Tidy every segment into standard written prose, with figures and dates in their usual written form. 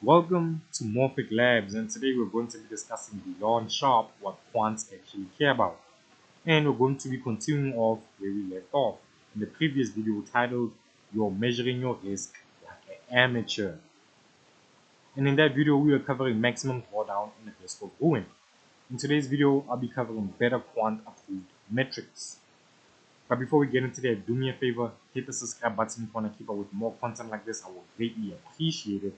Welcome to Morphic Labs, and today we're going to be discussing beyond sharp what quants actually care about. And we're going to be continuing off where we left off in the previous video titled You're Measuring Your Risk Like an Amateur. And in that video, we were covering maximum drawdown and the risk of ruin. In today's video, I'll be covering better quant approved metrics. But before we get into that, do me a favor, hit the subscribe button if you want to keep up with more content like this. I would greatly appreciate it.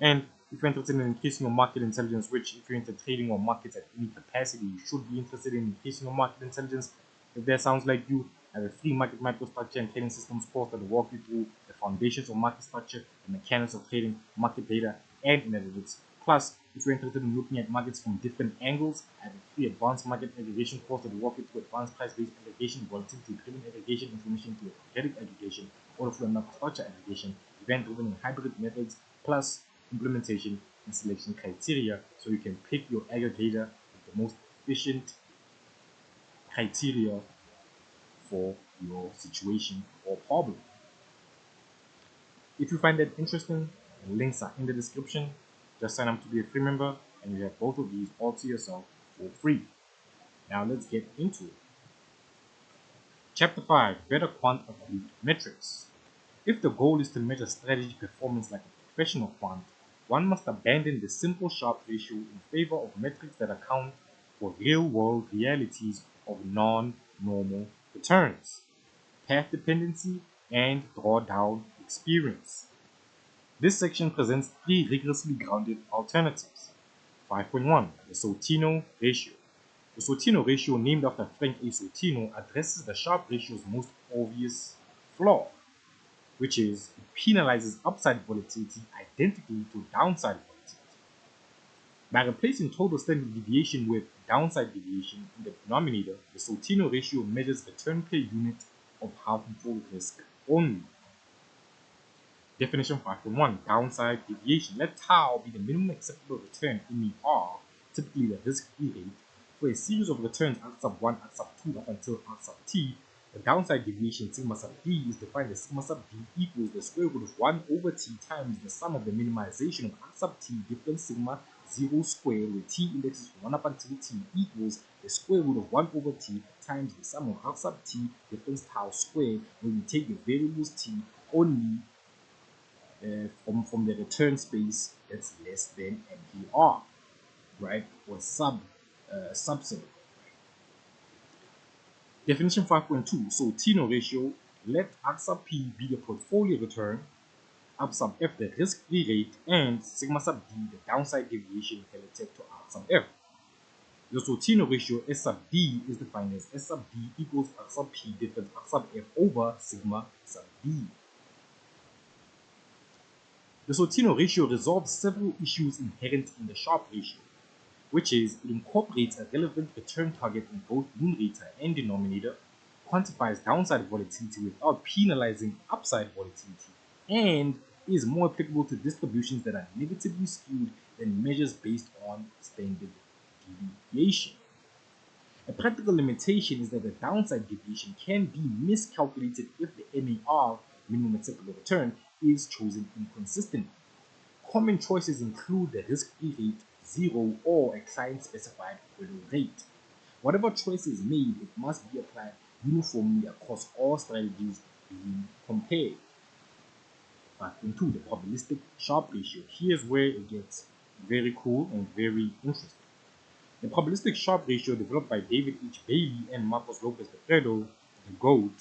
And if you're interested in increasing your market intelligence, which if you're into trading or markets at any capacity, you should be interested in increasing your market intelligence. If that sounds like you, I have a free market microstructure and trading systems course that will walk you through the foundations of market structure, the mechanics of trading, market data, and analytics. Plus, if you're interested in looking at markets from different angles, I have a free advanced market aggregation course that will walk you through advanced price-based aggregation, volatility-driven aggregation, information theoretic aggregation, order flow market structure aggregation, event-driven and hybrid methods, plus implementation and selection criteria so you can pick your aggregator with the most efficient criteria for your situation or problem. If you find that interesting, the links are in the description. Just sign up to be a free member and you have both of these all to yourself for free. Now let's get into it. Chapter 5, Better Quant Approved Metrics. If the goal is to measure strategy performance like a professional quant, one must abandon the simple Sharpe ratio in favor of metrics that account for real-world realities of non-normal returns, path dependency, and drawdown experience. This section presents three rigorously grounded alternatives. 5.1, the Sortino ratio. The Sortino ratio, named after Frank A. Sortino, addresses the Sharpe ratio's most obvious flaw, which is it penalizes upside volatility identically to downside volatility. By replacing total standard deviation with downside deviation in the denominator, the Sortino ratio measures return per unit of harmful risk only. Definition 5.1, downside deviation. Let tau be the minimum acceptable return in MER, typically the risk-free rate, for a series of returns R sub 1, R sub 2 up until R sub t. The downside deviation sigma sub d is defined as sigma sub d equals the square root of 1 over t times the sum of the minimization of R sub t difference sigma 0 square, where t indexes from 1 up until t equals the square root of 1 over t times the sum of R sub t difference tau square, where we take the variables t only from the return space that's less than MER, right, or subset. Definition 5.2, Sortino ratio. Let R sub P be the portfolio return, R sub F the risk-free rate, and sigma sub D the downside deviation relative to R sub F. The Sortino ratio S sub D is defined as S sub D equals R sub P difference R sub F over sigma sub D. The Sortino ratio resolves several issues inherent in the Sharpe ratio, which is it incorporates a relevant return target in both numerator and denominator, quantifies downside volatility without penalizing upside volatility, and is more applicable to distributions that are negatively skewed than measures based on standard deviation. A practical limitation is that the downside deviation can be miscalculated if the MAR, minimum acceptable return, is chosen inconsistently. Common choices include the risk-free rate, 0, or a client-specified hurdle rate. Whatever choice is made, it must be applied uniformly across all strategies being compared. 5.2, the probabilistic Sharpe ratio. Here's where it gets very cool and very interesting. The probabilistic Sharpe ratio, developed by David H. Bailey and Marcos Lopez Petredo, the GOAT,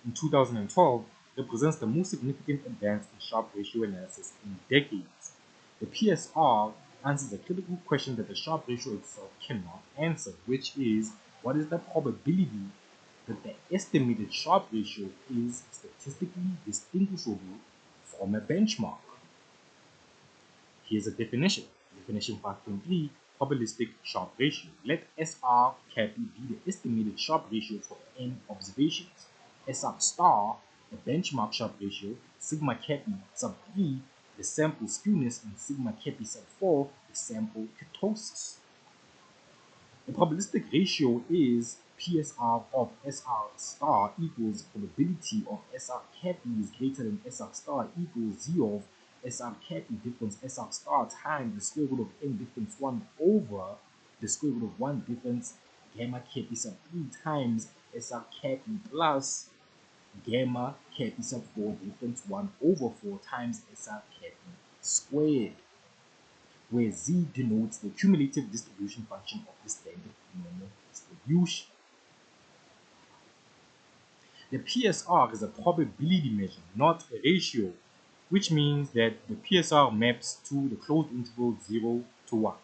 in 2012, represents the most significant advance in Sharpe ratio analysis in decades. The PSR answers a critical question that the Sharpe ratio itself cannot answer, which is what is the probability that the estimated Sharpe ratio is statistically distinguishable from a benchmark. Here's a definition. Definition 5.3, probabilistic Sharpe ratio. Let SR cap be the estimated Sharpe ratio for n observations. SR star, the benchmark Sharpe ratio, sigma cap sub 3, the sample skewness, and sigma cap sub 4, the sample kurtosis. The probabilistic ratio is PSR of SR star equals probability of SR cap is greater than SR star equals Z of SR cap E difference SR star times the square root of n difference 1 over the square root of 1 difference gamma cap E sub 3 times SR cap E plus gamma cap E sub 4 difference 1 over 4 times SR cap E squared, where Z denotes the cumulative distribution function of the standard normal distribution. The PSR is a probability measure, not a ratio, which means that the PSR maps to the closed interval 0 to 1.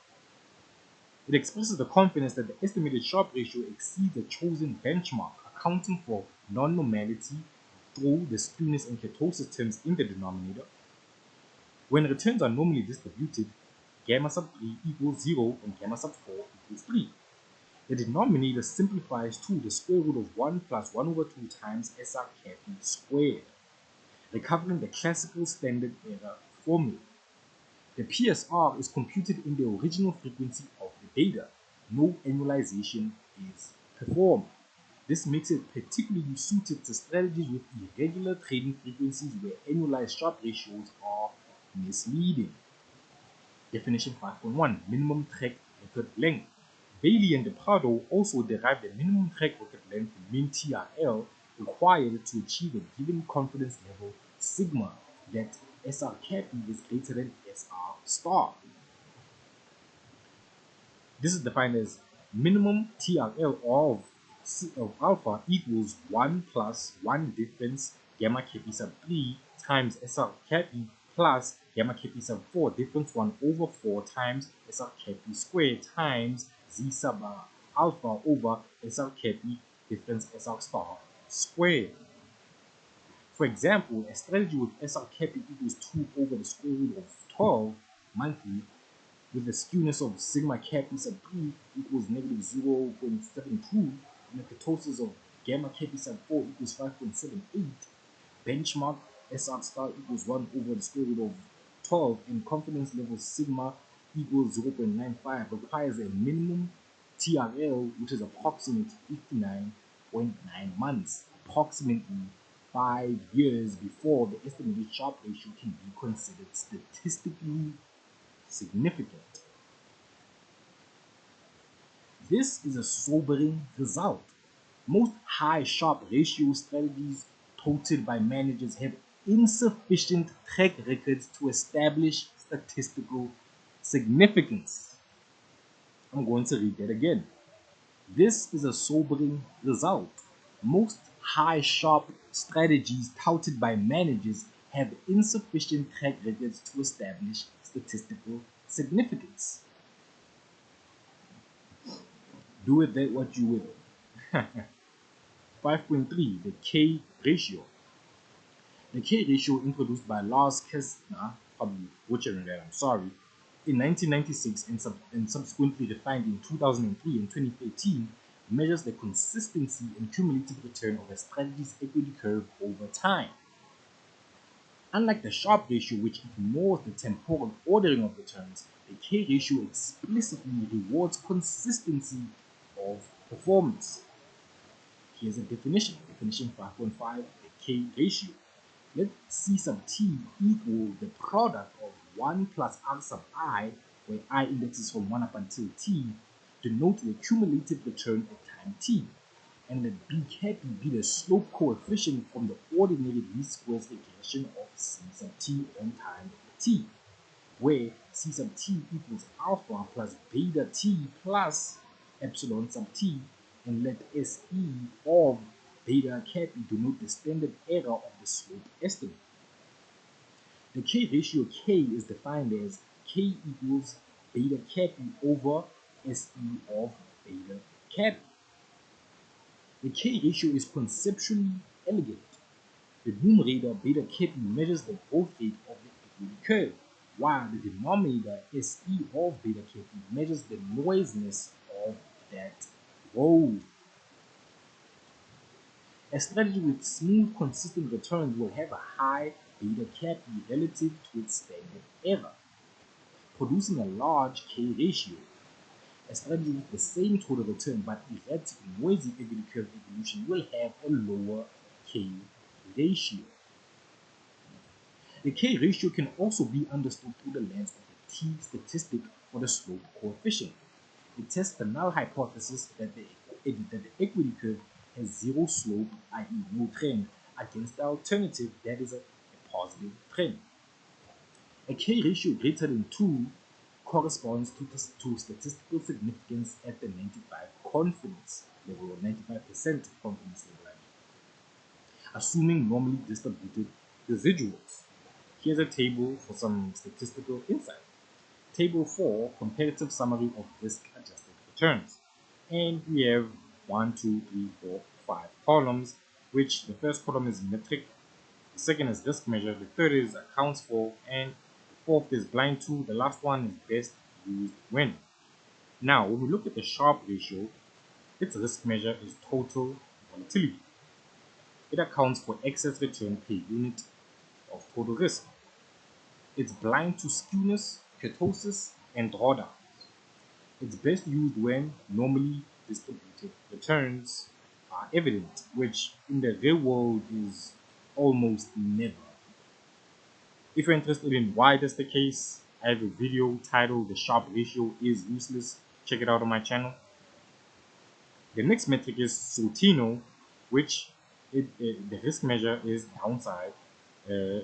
It expresses the confidence that the estimated Sharpe ratio exceeds the chosen benchmark, accounting for non-normality through the skewness and kurtosis terms in the denominator. When returns are normally distributed, gamma sub 3 equals 0 and gamma sub 4 equals 3. The denominator simplifies to the square root of 1 plus 1 over 2 times SR cap E squared, recovering the classical standard error formula. The PSR is computed in the original frequency of the data. No annualization is performed. This makes it particularly suited to strategies with irregular trading frequencies where annualized Sharpe ratios are misleading. Definition 5.1 Minimum track record length. Bailey and DePrado also derived the minimum track record length min TRL required to achieve a given confidence level sigma that SR cap E is greater than SR star. This is defined as minimum TRL of alpha equals 1 plus 1 difference gamma cap E sub 3 times SR cap E plus gamma cap E sub 4 difference 1 over 4 times SR cap E squared times Z sub alpha over SR cap E difference SR star squared. For example, a strategy with SR cap E equals 2 over the square root of 12 monthly with the skewness of sigma cap E sub 3 equals negative 0.72 and the kurtosis of gamma cap E sub 4 equals 5.78, benchmark SR star equals 1 over the square root of 12 and confidence level sigma equals 0.95 requires a minimum TRL which is approximately 59.9 months, approximately 5 years before the estimated Sharpe ratio can be considered statistically significant. This is a sobering result. Most high Sharpe ratio strategies touted by managers have insufficient track records to establish statistical significance. I'm going to read that again. This is a sobering result. Most high Sharpe strategies touted by managers have insufficient track records to establish statistical significance. Do with that what you will. 5.3 The K ratio. The K ratio, introduced by Lars Kestner, probably butchering that, I'm sorry, in 1996 and subsequently refined in 2003 and 2013, measures the consistency and cumulative return of a strategy's equity curve over time. Unlike the Sharpe ratio, which ignores the temporal ordering of returns, the K ratio explicitly rewards consistency of performance. Here's a definition. Definition 5.5, the K ratio. Let C sub t equal the product of 1 plus R sub I, where I indexes from 1 up until t, denote the cumulative return at time t, and let B cap be the slope coefficient from the ordinary least squares regression of C sub t on time t, where C sub t equals alpha plus beta t plus epsilon sub t, and let SE of beta cap denote the standard error of the slope estimate. The K ratio K is defined as K equals beta cap over SE of beta cap. The K ratio is conceptually elegant. The numerator beta cap measures the growth rate of the equity curve, while the denominator SE of beta cap measures the noisiness of that growth. A strategy with smooth, consistent returns will have a high beta cap relative to its standard error, producing a large K ratio. A strategy with the same total return but erratic, noisy equity curve evolution will have a lower K ratio. The K ratio can also be understood through the lens of the T statistic for the slope coefficient. It tests the null hypothesis that the equity curve has zero slope, i.e. no trend, against the alternative that is a positive trend. A K ratio greater than 2 corresponds to statistical significance at the 95 confidence level or 95% confidence level, assuming normally distributed residuals. Here's a table for some statistical insight. Table 4, comparative summary of risk-adjusted returns. And we have 1, 2, 3, 4, 5 columns, which the first column is metric, the second is risk measure, the third is accounts for, and the fourth is blind to, the last one is best used when. Now, when we look at the Sharpe ratio, its risk measure is total volatility. It accounts for excess return per unit of total risk. It's blind to skewness, kurtosis, and drawdowns. It's best used when normally distributed returns are evident, which in the real world is almost never. If you're interested in why that's the case, I have a video titled "The Sharpe Ratio is Useless." Check it out on my channel. The next metric is Sortino, which the risk measure is downside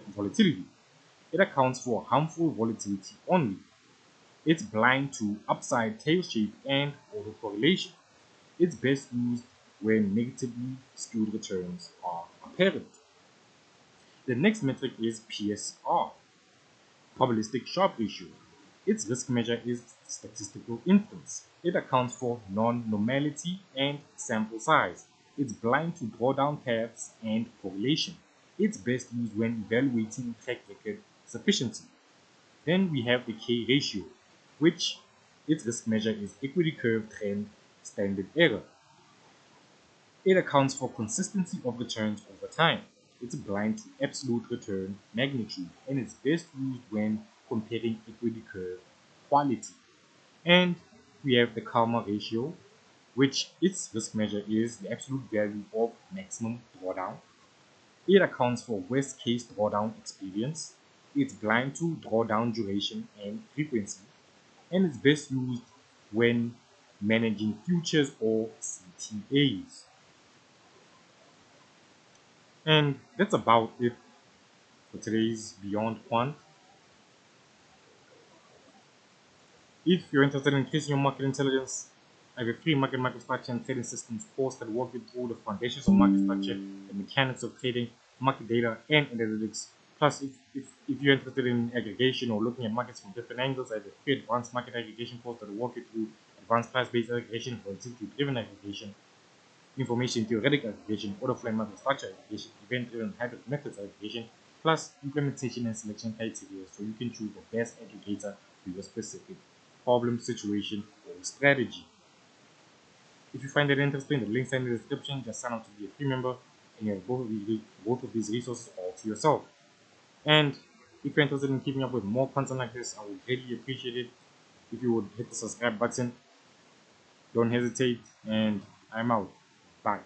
volatility. It accounts for harmful volatility only. It's blind to upside tail shape and autocorrelation. It's best used when negatively skewed returns are apparent. The next metric is PSR, probabilistic Sharpe ratio. Its risk measure is statistical inference. It accounts for non-normality and sample size. It's blind to drawdown paths and correlation. It's best used when evaluating track record sufficiency. Then we have the K ratio, which its risk measure is equity curve trend standard error. It accounts for consistency of returns over time. It's blind to absolute return magnitude, and it's best used when comparing equity curve quality. And we have the Kalmar ratio, which its risk measure is the absolute value of maximum drawdown. It accounts for worst case drawdown experience. It's blind to drawdown duration and frequency, and it's best used when managing futures or CTAs. And that's about it for today's Beyond Quant. If you're interested in increasing your market intelligence, I have a free market microstructure and trading systems course that walks you through the foundations of market structure, the mechanics of trading, market data, and analytics. Plus, if you're interested in aggregation or looking at markets from different angles, I have a free advanced market aggregation course that will walk you through advanced price-based aggregation, volatility-driven aggregation, information theoretic aggregation, order flow market structure aggregation, event-driven hybrid methods aggregation, plus implementation and selection criteria so you can choose the best aggregator for your specific problem, situation, or strategy. If you find it interesting, the links are in the description. Just sign up to be a free member and you have both of these resources all to yourself. And if you're interested in keeping up with more content like this, I would greatly appreciate it if you would hit the subscribe button. Don't hesitate, and I'm out. Bye.